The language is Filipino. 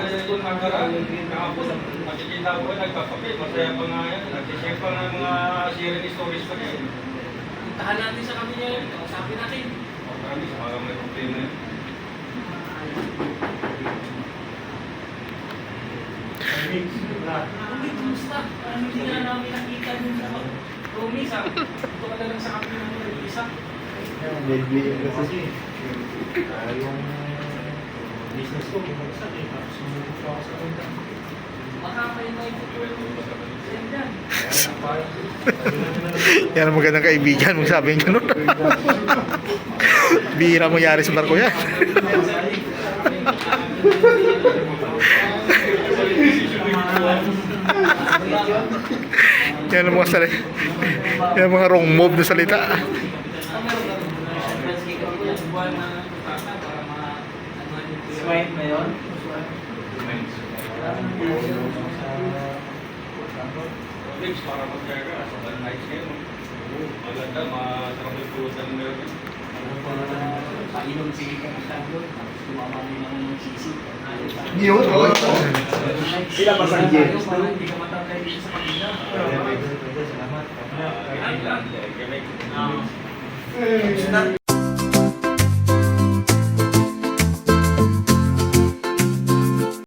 yung nakaraan, kahapon, makikita ko nagkakape, masaya pa nga yan. Nagsishare pa nga mga sharing stories pa niya. Puntahan natin sa kami niya, kausapin natin. Marami sa mga may problema yan. Hindi, kumusta? Ano hindi na namin nakita dun sa promise, ah. Ito ka na lang sa kami namin nag-isa. Medley kasi yung business ko bumagsak eh, tapos sumubok pa ako sa kanta. Baka may tutulong send dyan. Yan ang magandang kaibigan, mong sabihin ganun. Bihira mo yari sa barko yan. Yan ang mga salita. Yan ang mga wrong move na salita. Swine na yun? Tips para mag-share ka sa nice game. Maganda, masarap yung pulutan ng meron. Painom sige ka sa doon, tapos tumama din naman yung sisi. Yun, oh. Sila pa sa Jen. Hindi ka matangkay dito sa kanila. Salamat. Ganyan lang, gamay.